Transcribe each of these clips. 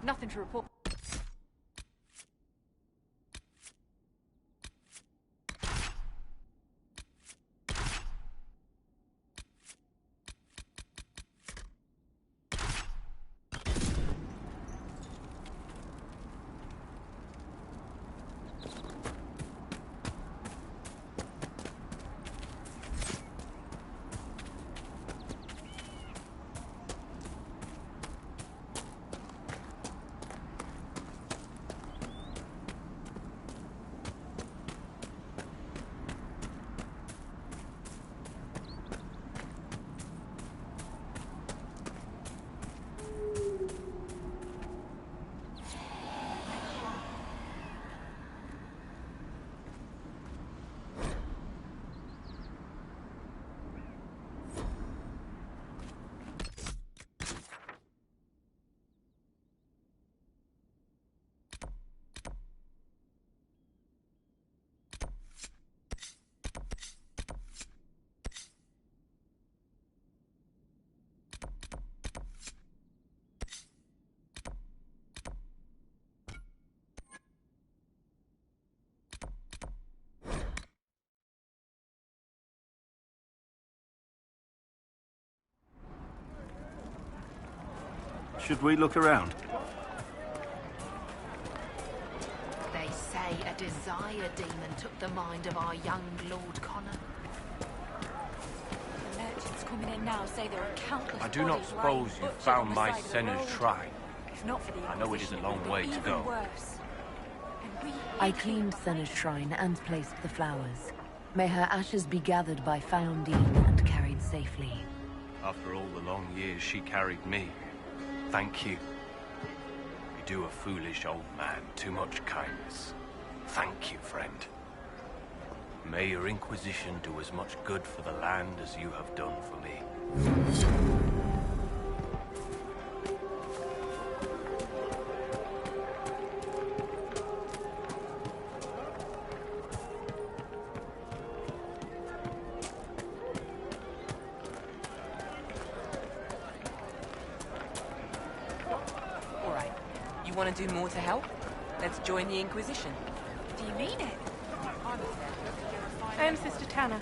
Nothing to report. Should we look around? They say a desire demon took the mind of our young Lord Connor. The merchants coming in now say there are countless I do not bodies suppose lying you butchered found on the my side of the Senna's road. shrine. If not for the I know it is a Inquisition, long would way be to even go. worse. And we I cleaned Senna's shrine and placed the flowers. May her ashes be gathered by Foundine and carried safely. After all the long years she carried me, thank you. You do a foolish old man too much kindness. Thank you, friend. May your Inquisition do as much good for the land as you have done for me. Alright, you want to do more to help? Let's join the Inquisition. Do you mean it? I am Sister Tanner.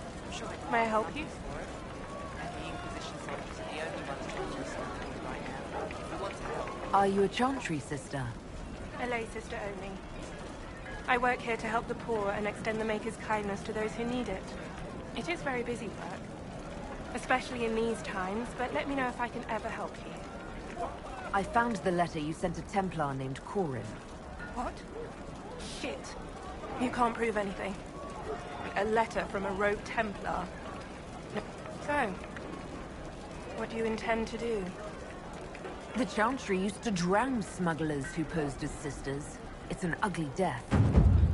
May I help you? Are you a Chantry sister? A lay sister only. I work here to help the poor and extend the Maker's kindness to those who need it. It is very busy work, especially in these times, but let me know if I can ever help you. I found the letter you sent a Templar named Corin. What? Shit. You can't prove anything. A letter from a rogue Templar. No. So, what do you intend to do? The Chantry used to drown smugglers who posed as sisters. It's an ugly death.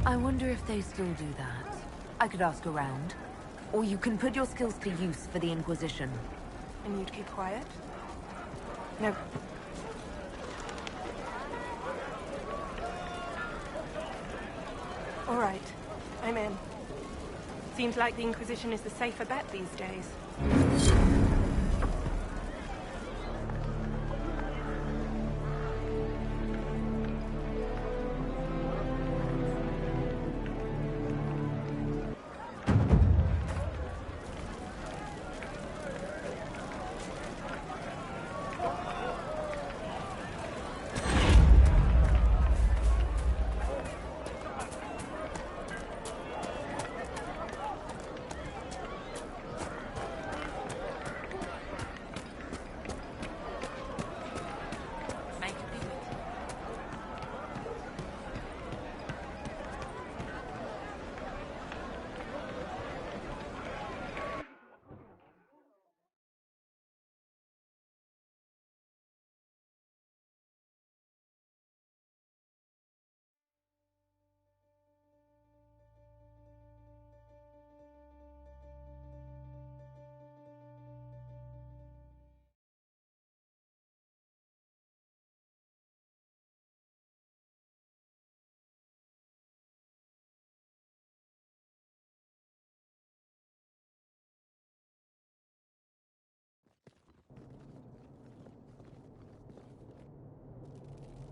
I wonder if they still do that. I could ask around. Or you can put your skills to use for the Inquisition. And you'd keep quiet? No. All right. I'm in. Seems like the Inquisition is the safer bet these days.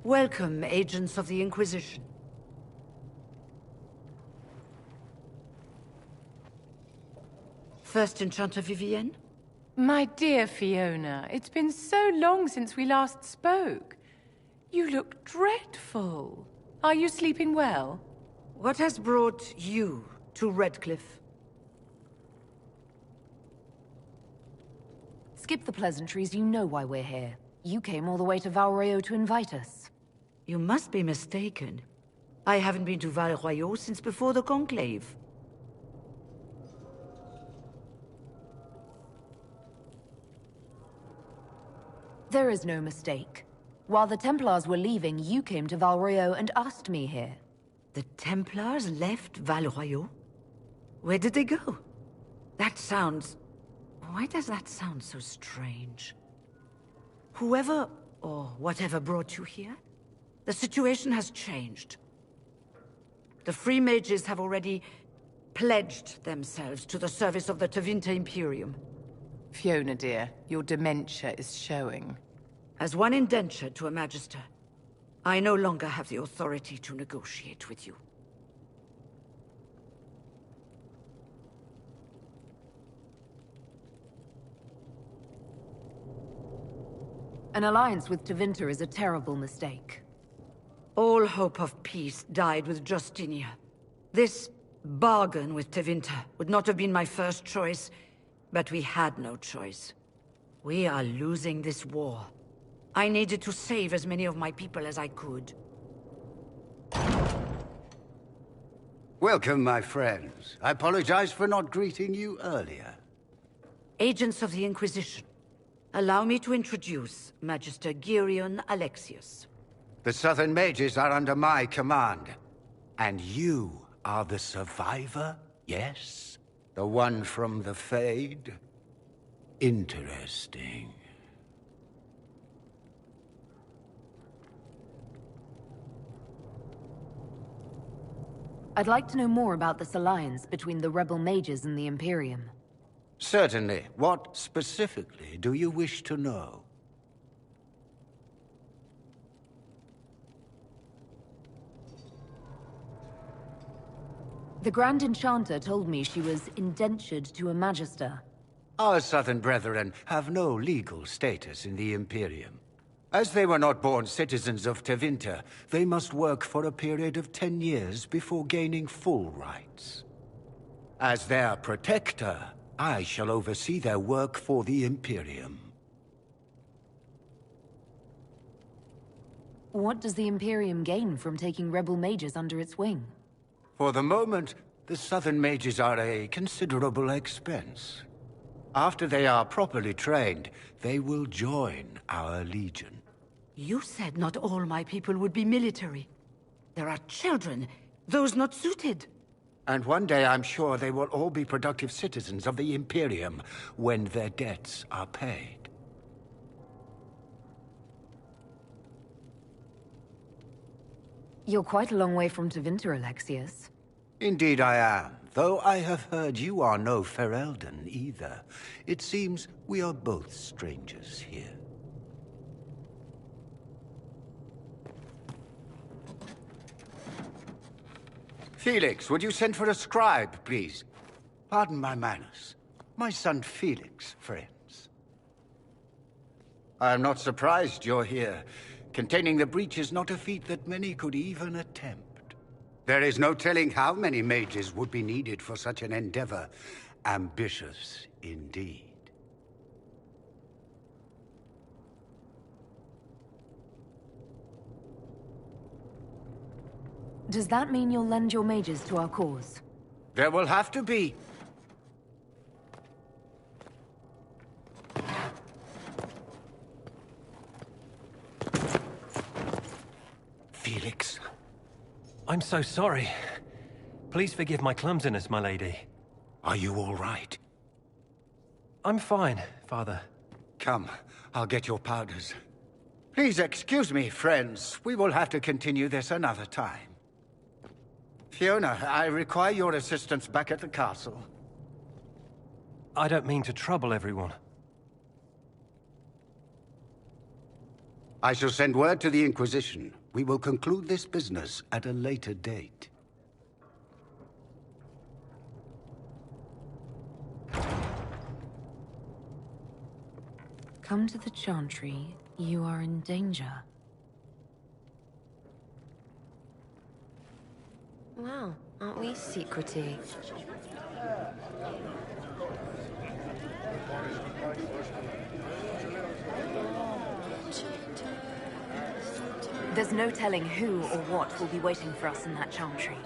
Welcome, agents of the Inquisition. First Enchanter Vivienne? My dear Fiona, it's been so long since we last spoke. You look dreadful. Are you sleeping well? What has brought you to Redcliffe? Skip the pleasantries, you know why we're here. You came all the way to Valreo to invite us. You must be mistaken. I haven't been to Val Royeaux since before the Conclave. There is no mistake. While the Templars were leaving, you came to Valreo and asked me here. The Templars left Val Royeaux? Where did they go? That sounds... Why does that sound so strange? Whoever or whatever brought you here, the situation has changed. The Free Mages have already pledged themselves to the service of the Tevinter Imperium. Fiona, dear, your dementia is showing. As one indentured to a Magister, I no longer have the authority to negotiate with you. An alliance with Tevinter is a terrible mistake. All hope of peace died with Justinia. This bargain with Tevinter would not have been my first choice, but we had no choice. We are losing this war. I needed to save as many of my people as I could. Welcome, my friends. I apologize for not greeting you earlier. Agents of the Inquisition, allow me to introduce Magister Girion Alexius. The Southern Mages are under my command. And you are the survivor, yes? The one from the Fade? Interesting. I'd like to know more about this alliance between the rebel mages and the Imperium. Certainly. What specifically do you wish to know? The Grand Enchanter told me she was indentured to a Magister. Our Southern brethren have no legal status in the Imperium. As they were not born citizens of Tevinter, they must work for a period of 10 years before gaining full rights. As their protector, I shall oversee their work for the Imperium. What does the Imperium gain from taking rebel mages under its wing? For the moment, the Southern Mages are a considerable expense. After they are properly trained, they will join our Legion. You said not all my people would be military. There are children, those not suited. And one day I'm sure they will all be productive citizens of the Imperium when their debts are paid. You're quite a long way from Tevinter, Alexius. Indeed I am, though I have heard you are no Ferelden either. It seems we are both strangers here. Felix, would you send for a scribe, please? Pardon my manners. My son Felix, friends. I am not surprised you're here. Containing the breach is not a feat that many could even attempt. There is no telling how many mages would be needed for such an endeavor. Ambitious, indeed. Does that mean you'll lend your mages to our cause? There will have to be. Felix. I'm so sorry. Please forgive my clumsiness, my lady. Are you all right? I'm fine, Father. Come, I'll get your powders. Please excuse me, friends. We will have to continue this another time. Fiona, I require your assistance back at the castle. I don't mean to trouble everyone. I shall send word to the Inquisition. We will conclude this business at a later date. Come to the Chantry. You are in danger. Wow, aren't we secretive? There's no telling who or what will be waiting for us in that Chantry.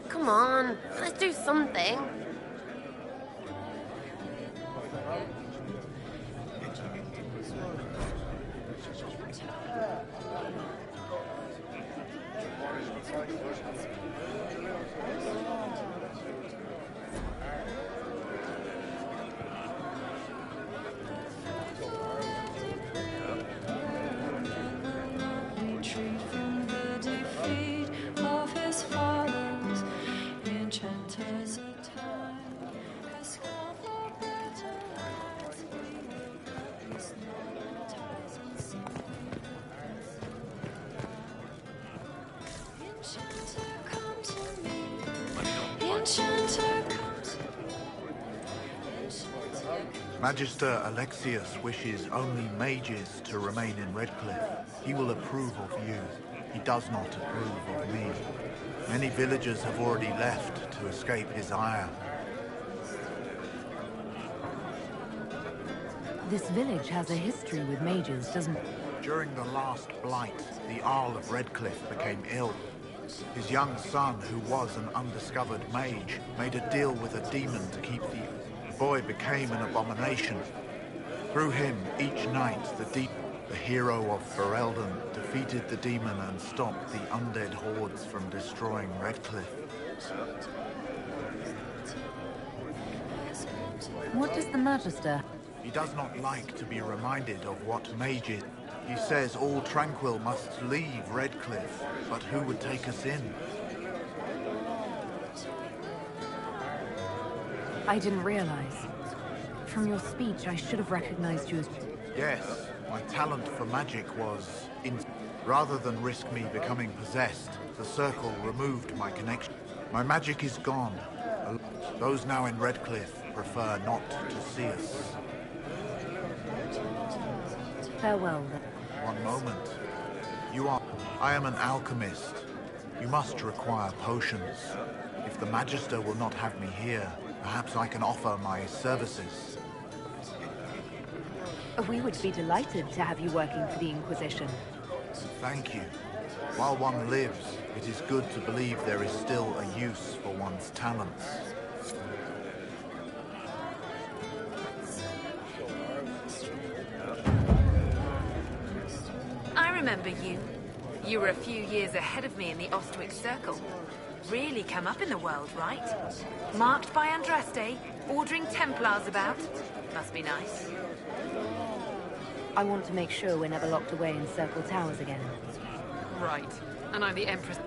Come on, let's do something. Magister Alexius wishes only mages to remain in Redcliffe. He will approve of you. He does not approve of me. Many villagers have already left to escape his ire. This village has a history with mages, doesn't it? During the last blight, the Arl of Redcliffe became ill. His young son, who was an undiscovered mage, made a deal with a demon to keep the boy became an abomination. Through him, each night, the hero of Ferelden, defeated the demon and stopped the undead hordes from destroying Redcliffe. What does the Magister? He does not like to be reminded of what mage is. He says all tranquil must leave Redcliffe, but who would take us in? I didn't realize. From your speech, I should have recognized you as... Yes, my talent for magic was rather than risk me becoming possessed, the Circle removed my connection. My magic is gone. Those now in Redcliffe prefer not to see us. Farewell, then. One moment. I am an alchemist. You must require potions. If the Magister will not have me here, perhaps I can offer my services. We would be delighted to have you working for the Inquisition. Thank you. While one lives, it is good to believe there is still a use for one's talents. I remember you. You were a few years ahead of me in the Ostwick Circle. Really come up in the world, right? Marked by Andraste, ordering Templars about. Must be nice. I want to make sure we're never locked away in Circle Towers again. Right. And I'm the Empress.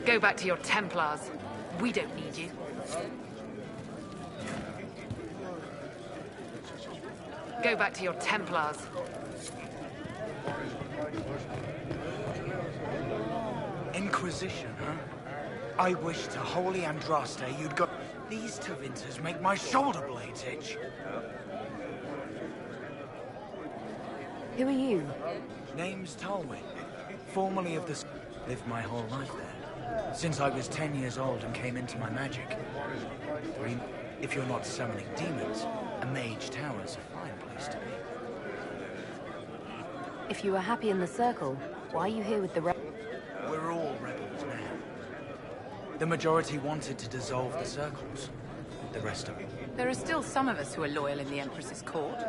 Go back to your Templars. We don't need you. Go back to your Templars. Inquisition, huh? I wish to holy Andraste you'd got... These Tevinters make my shoulder blades itch. Who are you? Name's Tolwyn. Formerly of the... Lived my whole life there. Since I was 10 years old and came into my magic. If you're not summoning demons, a mage tower's a fine place to be. If you were happy in the Circle, why are you here with the We're all rebels now. The majority wanted to dissolve the circles. The rest of it. There are still some of us who are loyal in the Empress's court.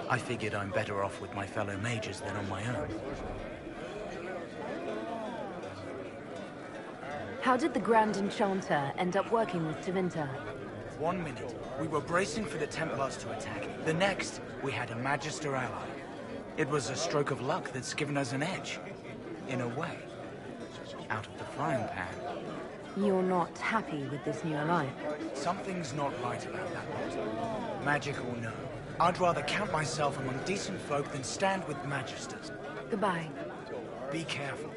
I figured I'm better off with my fellow mages than on my own. How did the Grand Enchanter end up working with Tevinter? 1 minute, we were bracing for the Templars to attack. The next, we had a Magister ally. It was a stroke of luck that's given us an edge. In a way. Out of the frying pan. You're not happy with this new alliance? Something's not right about that lot. Magic or no, I'd rather count myself among decent folk than stand with Magisters. Goodbye. Be careful.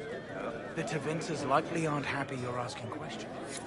The Tevinters likely aren't happy you're asking questions.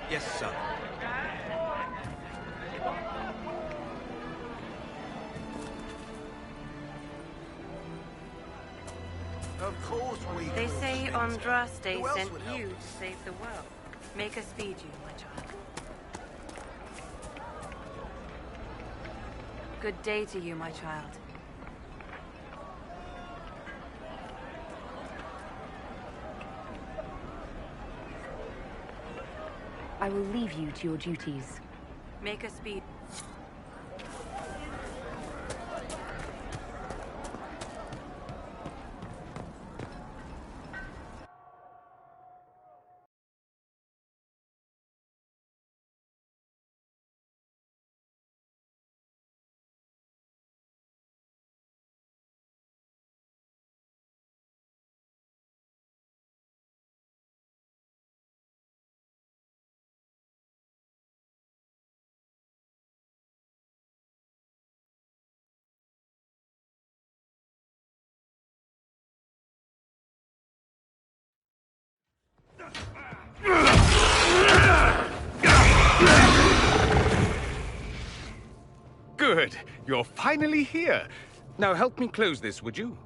Yes, sir. Of course we They could. say Andraste Who else sent would help you us? to save the world. Make us feed you, my child. Good day to you, my child. I will leave you to your duties. Make us feed. Good. You're finally here. Now help me close this, would you?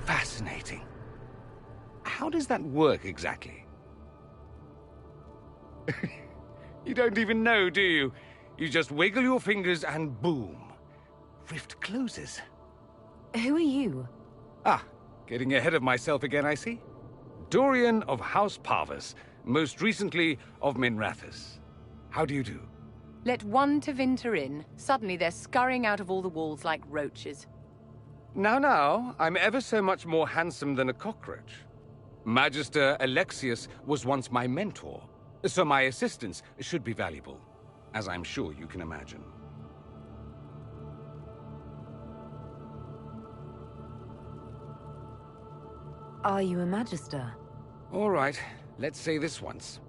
Fascinating. How does that work exactly? You don't even know, do you? You just wiggle your fingers and boom. Rift closes. Who are you? Ah, getting ahead of myself again, I see. Dorian of House Parvus, most recently of Minrathous. How do you do? Let one Tevinter in. Suddenly they're scurrying out of all the walls like roaches. Now, I'm ever so much more handsome than a cockroach. Magister Alexius was once my mentor, so my assistance should be valuable, as I'm sure you can imagine. Are you a Magister? All right, let's say this once.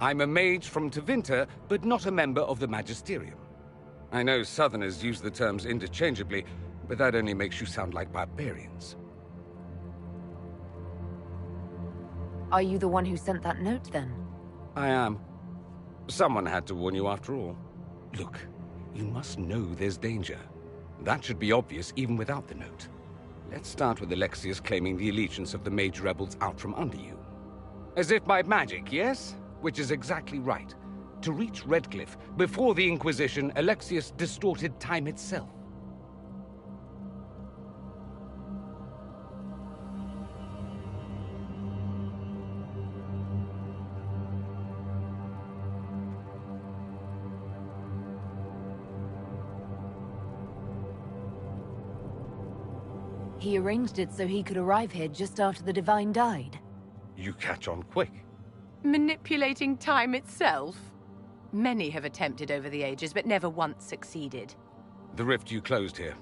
I'm a mage from Tevinter, but not a member of the Magisterium. I know Southerners use the terms interchangeably, but that only makes you sound like barbarians. Are you the one who sent that note, then? I am. Someone had to warn you after all. Look, you must know there's danger. That should be obvious even without the note. Let's start with Alexius claiming the allegiance of the mage rebels out from under you. As if by magic, yes? Which is exactly right. To reach Redcliffe, before the Inquisition, Alexius distorted time itself. He arranged it so he could arrive here just after the Divine died. You catch on quick. Manipulating time itself? Many have attempted over the ages, but never once succeeded. The rift you closed here.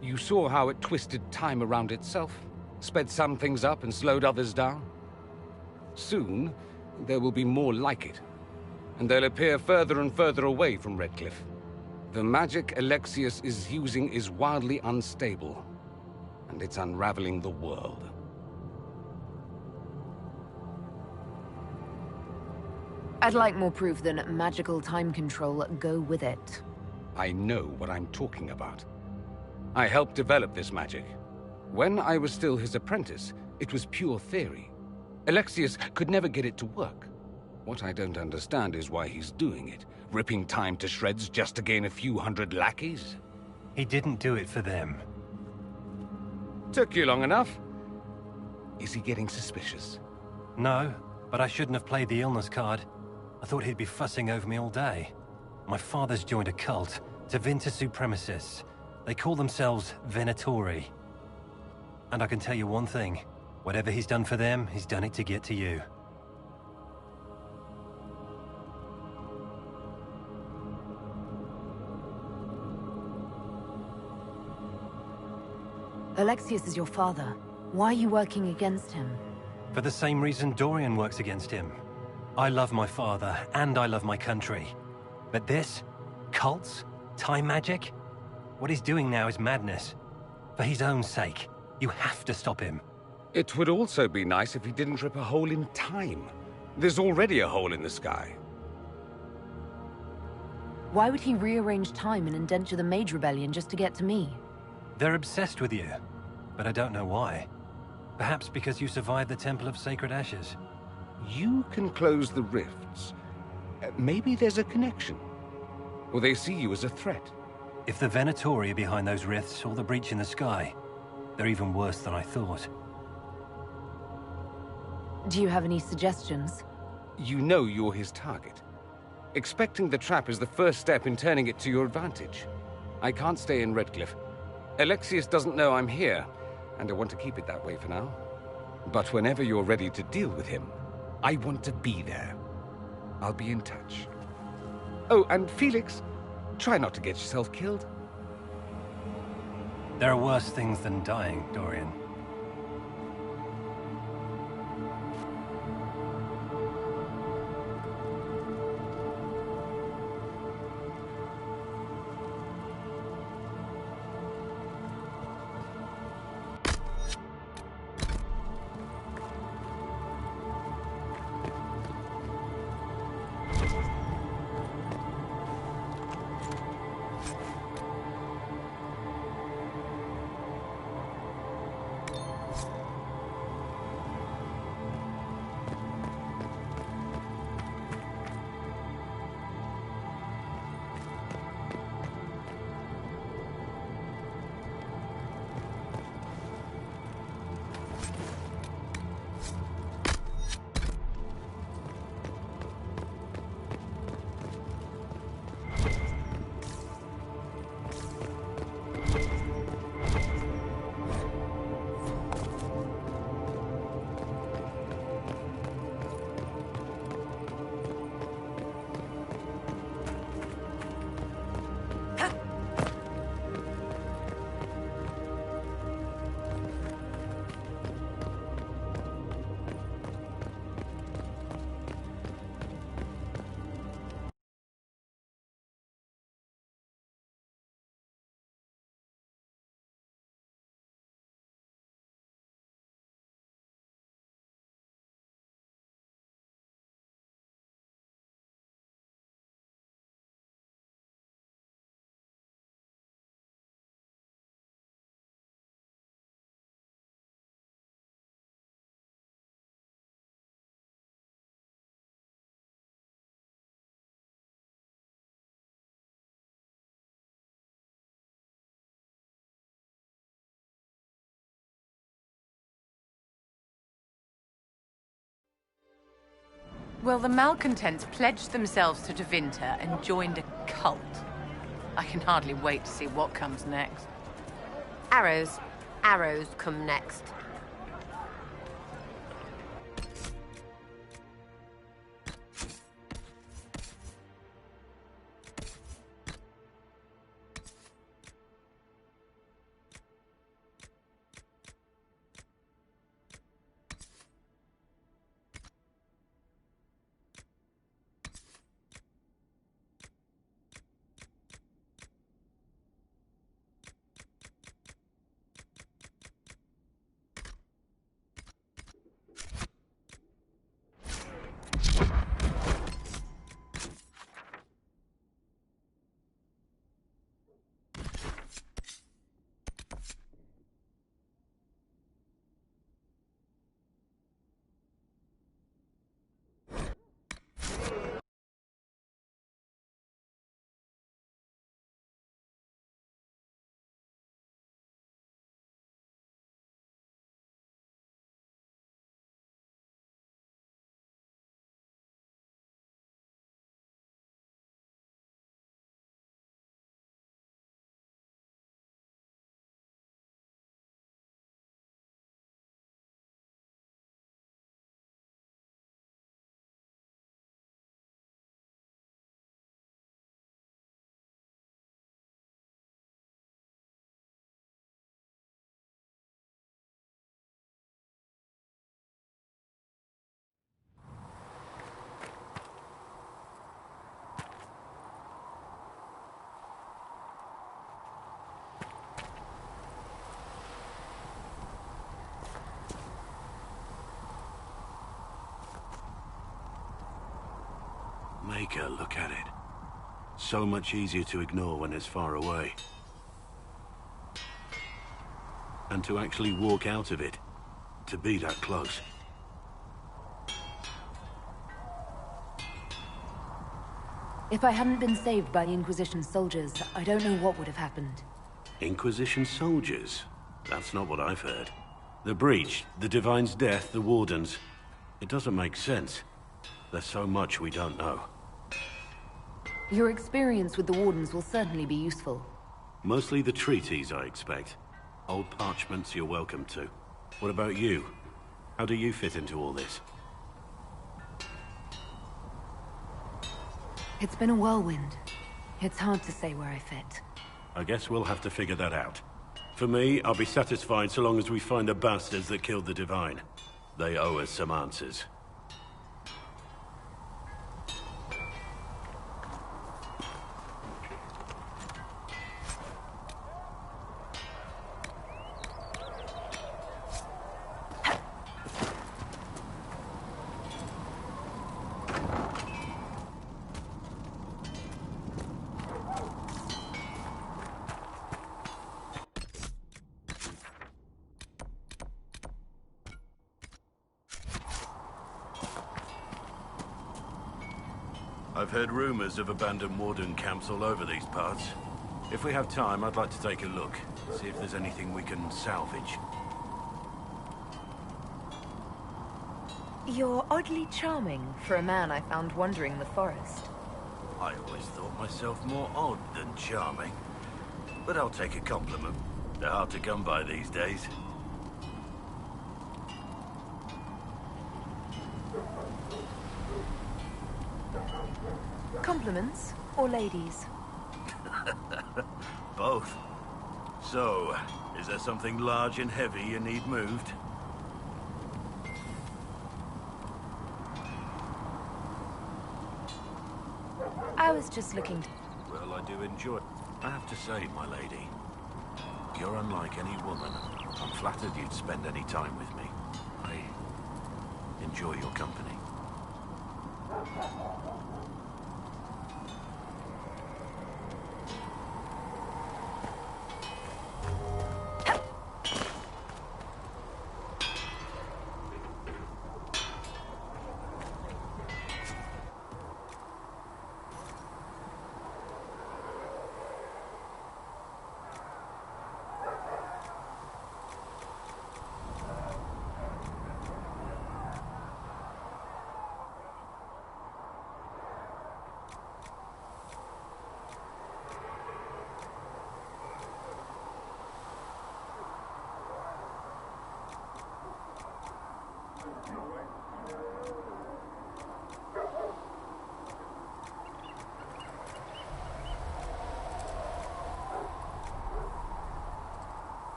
You saw how it twisted time around itself, sped some things up and slowed others down. Soon, there will be more like it, and they'll appear further and further away from Redcliffe. The magic Alexius is using is wildly unstable, and it's unraveling the world. I'd like more proof than magical time control go with it. I know what I'm talking about. I helped develop this magic. When I was still his apprentice, it was pure theory. Alexius could never get it to work. What I don't understand is why he's doing it, ripping time to shreds just to gain a few hundred lackeys. He didn't do it for them. Took you long enough. Is he getting suspicious? No, but I shouldn't have played the illness card. I thought he'd be fussing over me all day. My father's joined a cult, Tevinter Supremacists. They call themselves Venatori. And I can tell you one thing. Whatever he's done for them, he's done it to get to you. Alexius is your father. Why are you working against him? For the same reason Dorian works against him. I love my father, and I love my country. But this? Cults? Time magic? What he's doing now is madness. For his own sake, you have to stop him. It would also be nice if he didn't rip a hole in time. There's already a hole in the sky. Why would he rearrange time and indenture the Mage Rebellion just to get to me? They're obsessed with you, but I don't know why. Perhaps because you survived the Temple of Sacred Ashes. You can close the rifts. Maybe there's a connection. Or they see you as a threat. If the Venatori are behind those rifts or the breach in the sky, they're even worse than I thought. Do you have any suggestions? You know you're his target. Expecting the trap is the first step in turning it to your advantage. I can't stay in Redcliffe. Alexius doesn't know I'm here, and I want to keep it that way for now. But whenever you're ready to deal with him, I want to be there. I'll be in touch. Oh, and Felix, try not to get yourself killed. There are worse things than dying, Dorian. Well, the malcontents pledged themselves to Tevinter and joined a cult. I can hardly wait to see what comes next. Arrows. Arrows come next. Maker, look at it. So much easier to ignore when it's far away. And to actually walk out of it, to be that close. If I hadn't been saved by the Inquisition soldiers, I don't know what would have happened. Inquisition soldiers? That's not what I've heard. The Breach, the Divine's death, the Wardens. It doesn't make sense. There's so much we don't know. Your experience with the Wardens will certainly be useful. Mostly the treaties, I expect. Old parchments you're welcome to. What about you? How do you fit into all this? It's been a whirlwind. It's hard to say where I fit. I guess we'll have to figure that out. For me, I'll be satisfied so long as we find the bastards that killed the Divine. They owe us some answers. I've heard rumors of abandoned Warden camps all over these parts. If we have time, I'd like to take a look, see if there's anything we can salvage. You're oddly charming for a man I found wandering the forest. I always thought myself more odd than charming. But I'll take a compliment. They're hard to come by these days. Compliments or ladies? Both. So, is there something large and heavy you need moved? I was just looking to... Well, I do enjoy... I have to say, my lady, you're unlike any woman. I'm flattered you'd spend any time with me. I enjoy your company.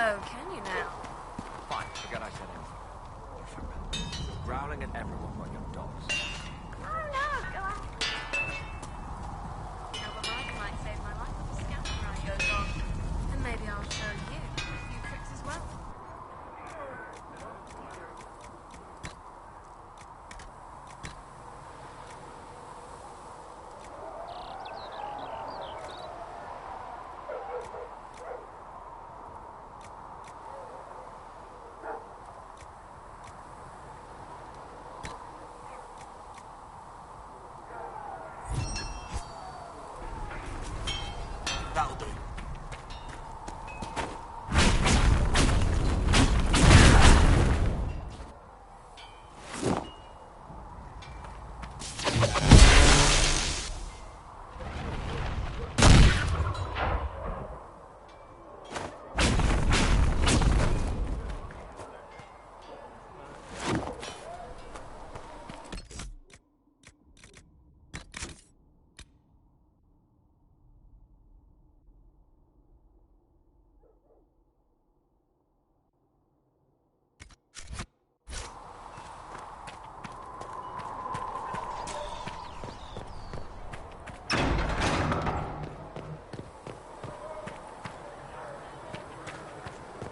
Oh, can you now? Fine, forget I said anything. Growling at everyone like your dogs. Oh no, go on. Now, behind might save my life if the scatter ride goes wrong. And maybe I'll show you a few tricks as well. That'll do.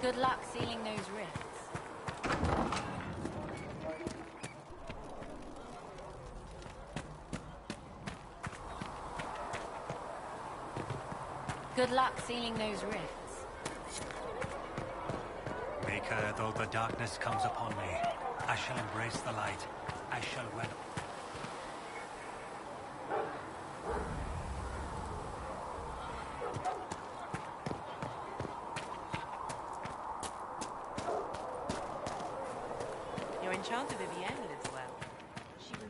Good luck sealing those rifts. Good luck sealing those rifts. Maker, though the darkness comes upon me, I shall embrace the light. I shall wed. Your enchanter Vivienne lives well. She was...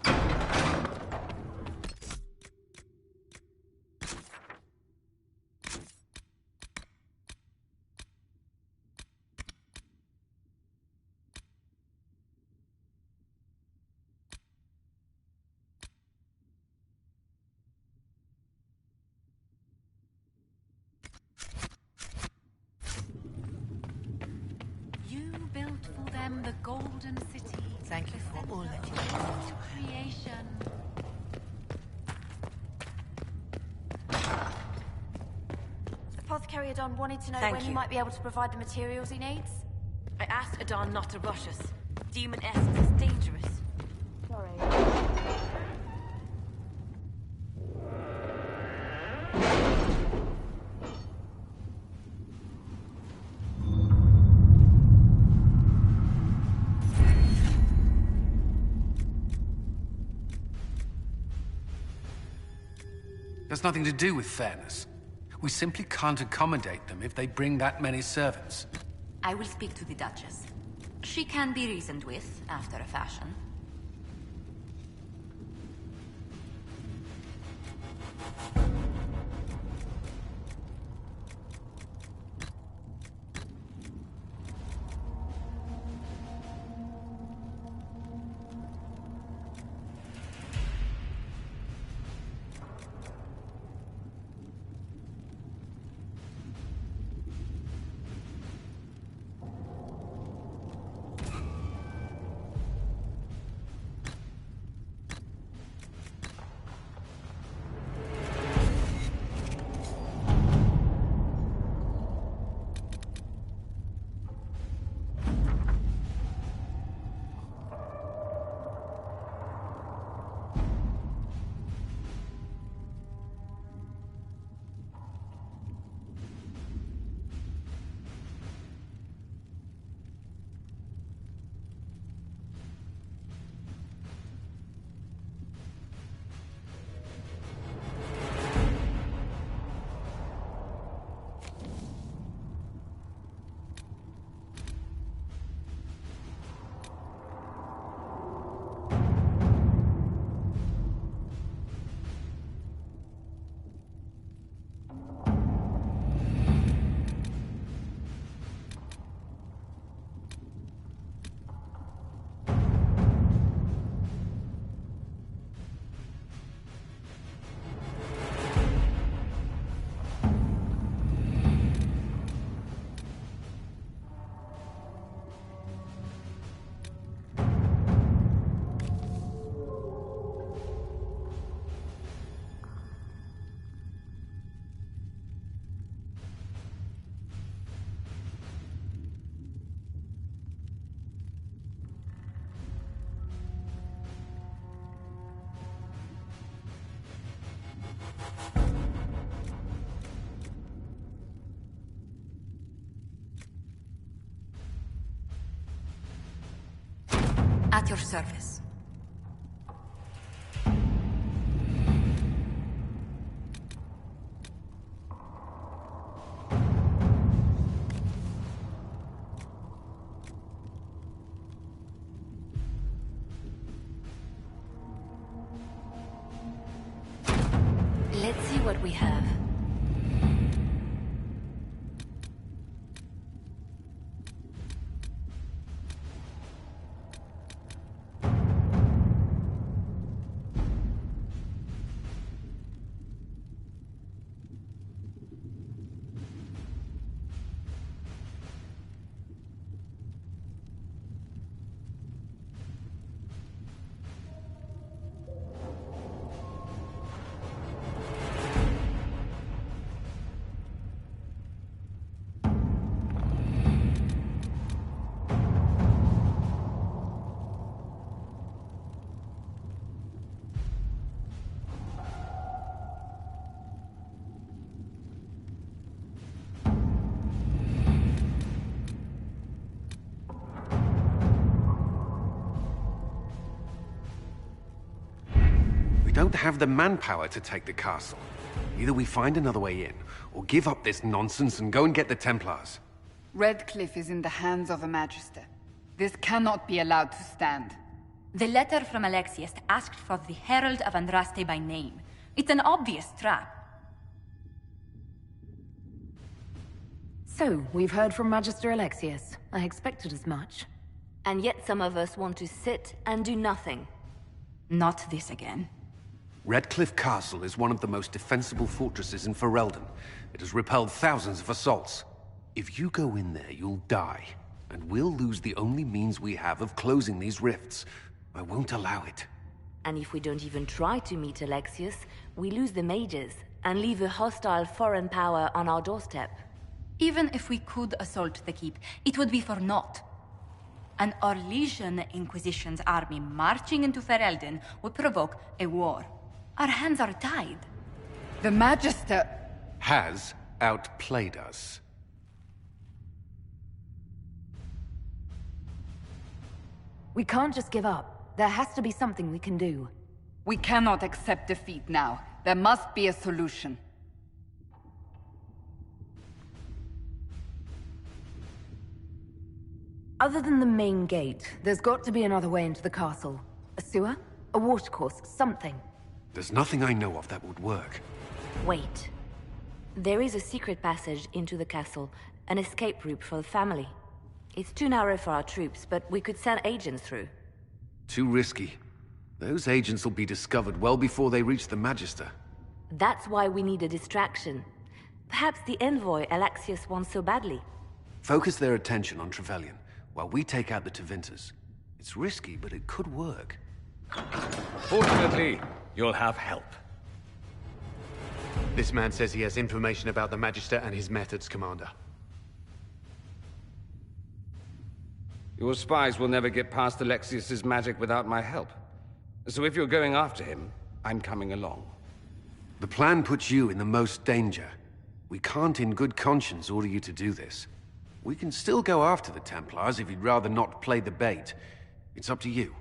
You built for them the Golden City. Thank you for all that you do. Creation. Apothecary Adon wanted to know Thank when you. he might be able to provide the materials he needs. I asked Adon not to rush us. Demon essence is dangerous. Sorry. That's nothing to do with fairness. We simply can't accommodate them if they bring that many servants. I will speak to the Duchess. She can be reasoned with, after a fashion. At your service. Let's see what we have. don't have the manpower to take the castle. Either we find another way in, or give up this nonsense and go and get the Templars. Redcliffe is in the hands of a Magister. This cannot be allowed to stand. The letter from Alexius asked for the Herald of Andraste by name. It's an obvious trap. So, we've heard from Magister Alexius. I expected as much. And yet some of us want to sit and do nothing. Not this again. Redcliffe Castle is one of the most defensible fortresses in Ferelden. It has repelled thousands of assaults. If you go in there, you'll die. And we'll lose the only means we have of closing these rifts. I won't allow it. And if we don't even try to meet Alexius, we lose the mages and leave a hostile foreign power on our doorstep. Even if we could assault the keep, it would be for naught. An Orlesian Inquisition's army marching into Ferelden would provoke a war. Our hands are tied. The Magister has outplayed us. We can't just give up. There has to be something we can do. We cannot accept defeat now. There must be a solution. Other than the main gate, there's got to be another way into the castle. A sewer? A watercourse? Something. There's nothing I know of that would work. Wait. There is a secret passage into the castle, an escape route for the family. It's too narrow for our troops, but we could send agents through. Too risky. Those agents will be discovered well before they reach the Magister. That's why we need a distraction. Perhaps the envoy Alexius wants so badly. Focus their attention on Trevelyan, while we take out the Tevinters. It's risky, but it could work. Fortunately, you'll have help. This man says he has information about the Magister and his methods, Commander. Your spies will never get past Alexius's magic without my help. So if you're going after him, I'm coming along. The plan puts you in the most danger. We can't in good conscience order you to do this. We can still go after the Templars if you'd rather not play the bait. It's up to you.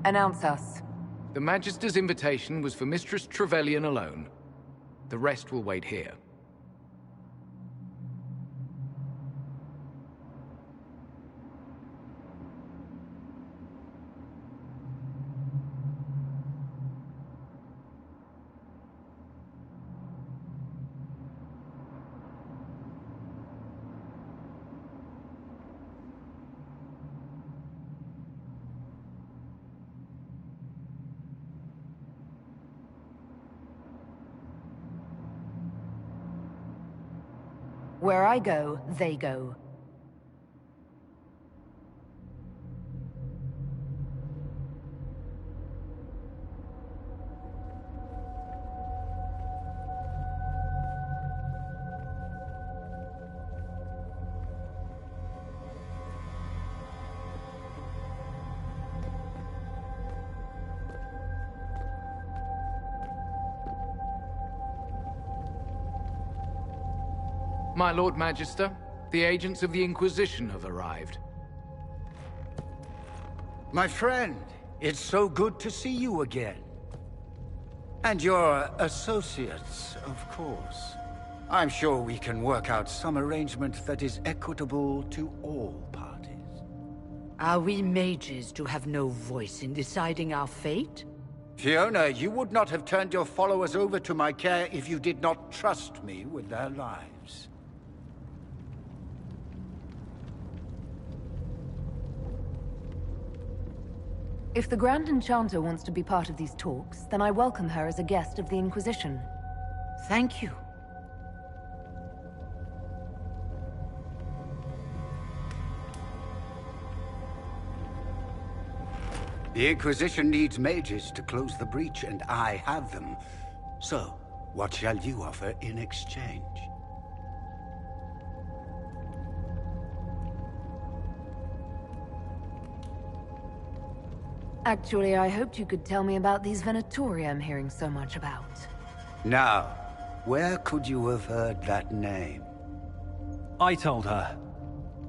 Announce us. The Magister's invitation was for Mistress Trevelyan alone. The rest will wait here. Where I go, they go. My Lord Magister, the agents of the Inquisition have arrived. My friend, it's so good to see you again. And your associates, of course. I'm sure we can work out some arrangement that is equitable to all parties. Are we mages to have no voice in deciding our fate? Fiona, you would not have turned your followers over to my care if you did not trust me with their lives. If the Grand Enchanter wants to be part of these talks, then I welcome her as a guest of the Inquisition. Thank you. The Inquisition needs mages to close the breach, and I have them. So, what shall you offer in exchange? Actually, I hoped you could tell me about these Venatori I'm hearing so much about. Now, where could you have heard that name? I told her.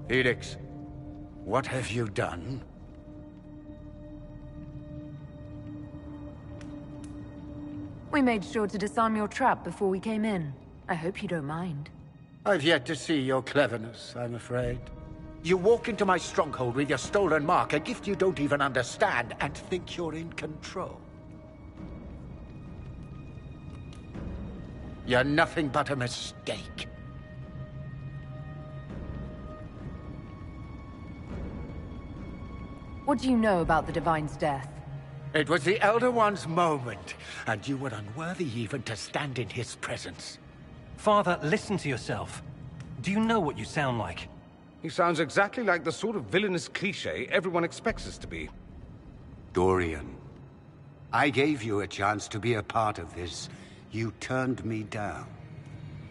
Felix, what have you done? We made sure to disarm your trap before we came in. I hope you don't mind. I've yet to see your cleverness, I'm afraid. You walk into my stronghold with your stolen mark, a gift you don't even understand, and think you're in control. You're nothing but a mistake. What do you know about the Divine's death? It was the Elder One's moment, and you were unworthy even to stand in his presence. Father, listen to yourself. Do you know what you sound like? He sounds exactly like the sort of villainous cliché everyone expects us to be. Dorian, I gave you a chance to be a part of this. You turned me down.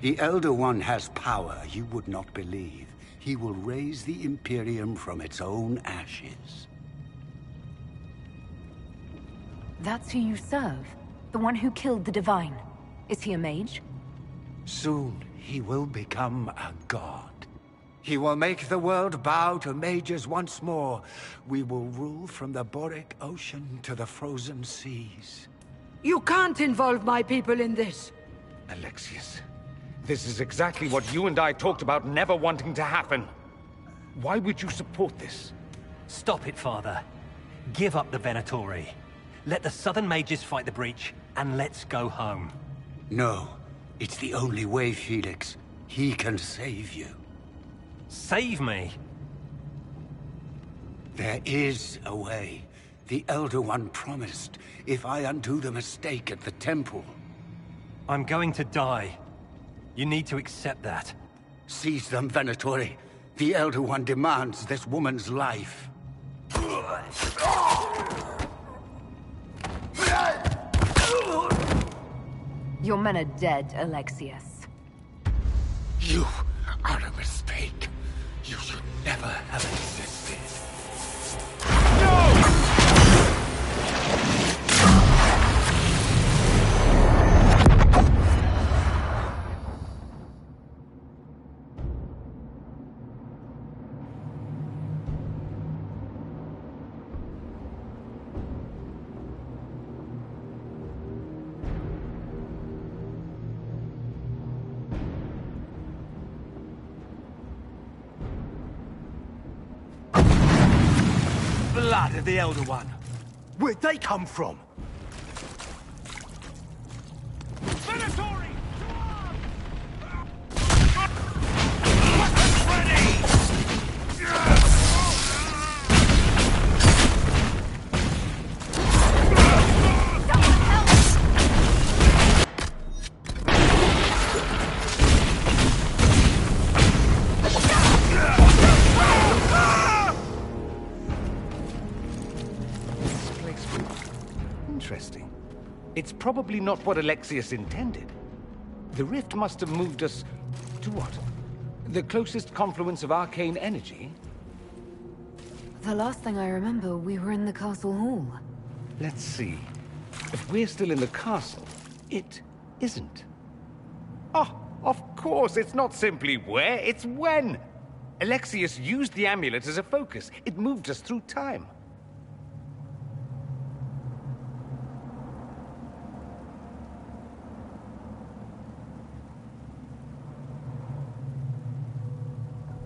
The Elder One has power you would not believe. He will raise the Imperium from its own ashes. That's who you serve? The one who killed the Divine? Is he a mage? Soon, he will become a god. He will make the world bow to mages once more. We will rule from the Boric Ocean to the frozen seas. You can't involve my people in this! Alexius, this is exactly what you and I talked about never wanting to happen. Why would you support this? Stop it, Father. Give up the Venatori. Let the Southern Mages fight the breach, and let's go home. No. It's the only way, Felix. He can save you. Save me? There is a way. The Elder One promised, if I undo the mistake at the temple. I'm going to die. You need to accept that. Seize them, Venatori. The Elder One demands this woman's life. Your men are dead, Alexius. You are a mistake. You should never have existed. Blood of the Elder One. Where'd they come from? Venatori! Interesting. It's probably not what Alexius intended. The rift must have moved us to what? The closest confluence of arcane energy? The last thing I remember, we were in the castle hall. Let's see. If we're still in the castle, it isn't. Ah, Of course, it's not simply where, it's when. Alexius used the amulet as a focus. It moved us through time.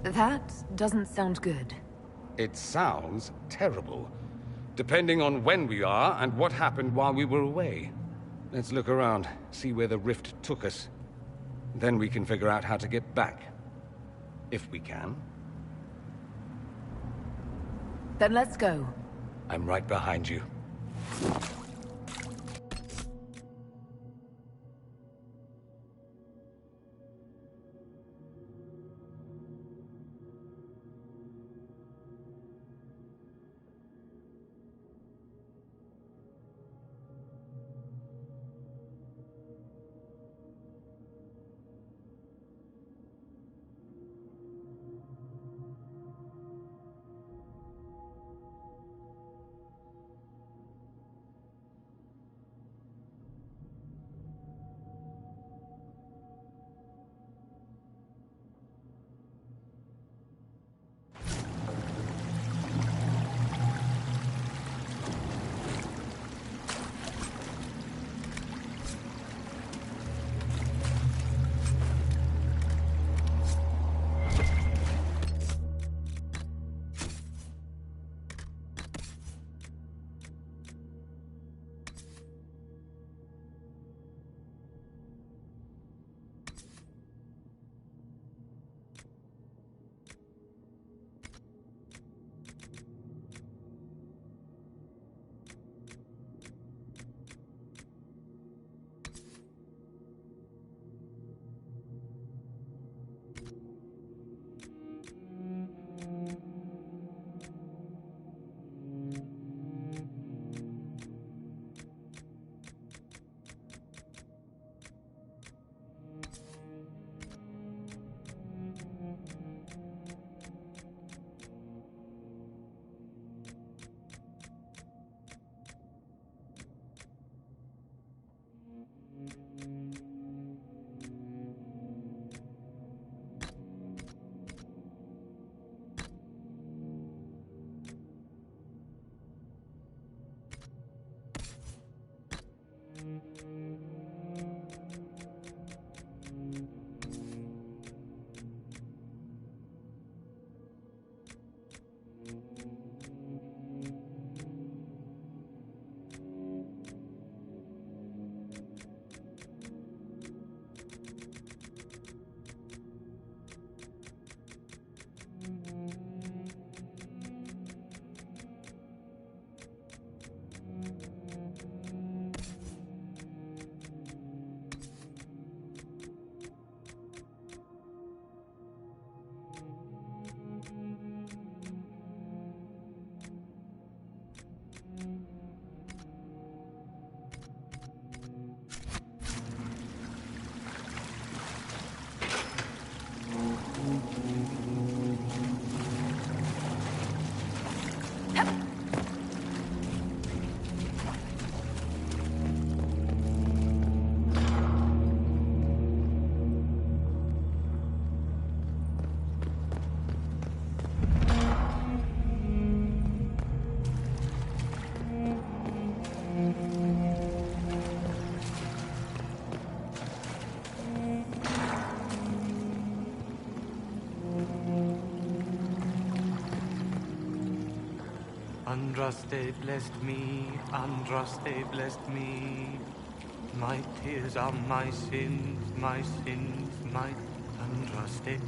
That doesn't sound good. It sounds terrible. Depending on when we are and what happened while we were away. Let's look around, see where the rift took us. Then we can figure out how to get back. If we can. Then let's go. I'm right behind you. Andraste blessed me, Andraste blessed me. My tears are my sins, my Andraste.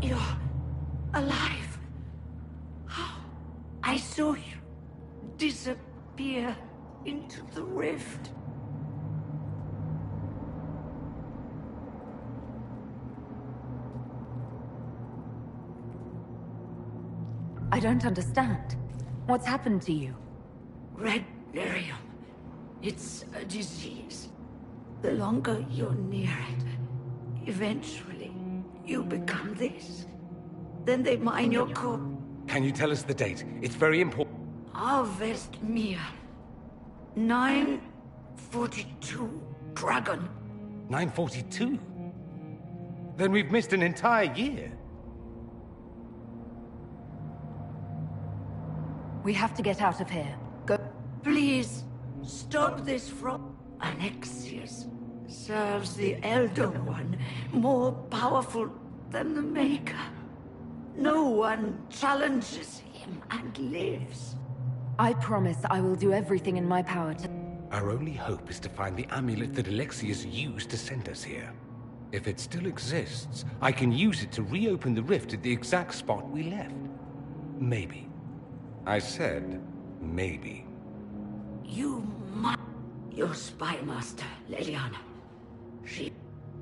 You're alive. How? I saw you disappear into the rift. I don't understand. What's happened to you? Red lyrium. It's a disease. The longer you're near it, eventually you become this. Then they mine your core. Can you tell us the date? It's very important. Harvest Mir. 942 Dragon. 942? Then we've missed an entire year. We have to get out of here. Go. Please, stop this from... Alexius serves the Elder One, more powerful than the Maker. No one challenges him and lives. I promise I will do everything in my power to... Our only hope is to find the amulet that Alexius used to send us here. If it still exists, I can use it to reopen the rift at the exact spot we left. Maybe. I said, maybe. You must... Your spy master, Leliana. She...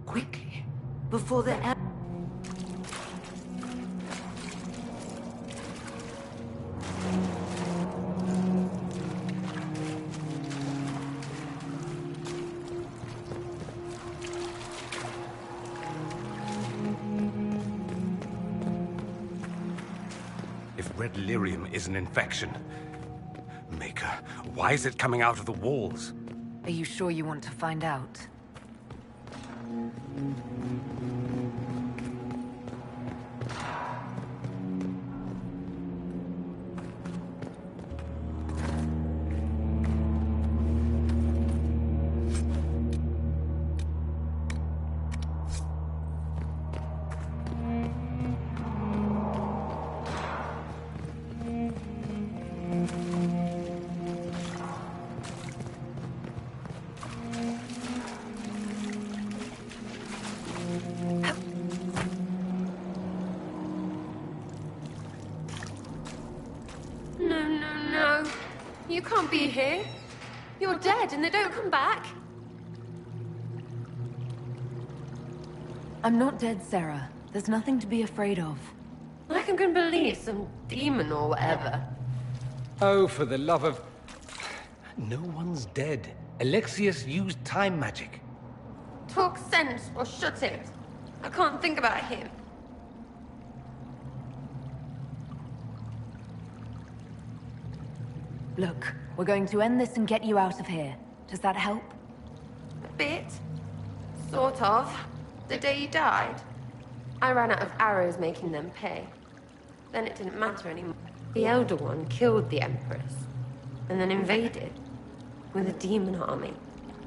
Quickly. Before the... If red lyrium is an infection... Maker, why is it coming out of the walls? Are you sure you want to find out? No. You can't be here. You're dead and they don't come back. I'm not dead, Sarah. There's nothing to be afraid of. Like I'm gonna believe some demon or whatever. Oh, for the love of... No one's dead. Alexius used time magic. Talk sense or shut it. I can't think about him. Look, we're going to end this and get you out of here. Does that help? A bit. Sort of. The day you died. I ran out of arrows making them pay. Then it didn't matter anymore. The Elder One killed the Empress. And then invaded. With a demon army.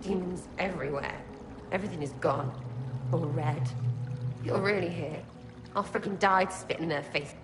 Demons everywhere. Everything is gone. All red. You're really here. I'll freaking die to spit in their face.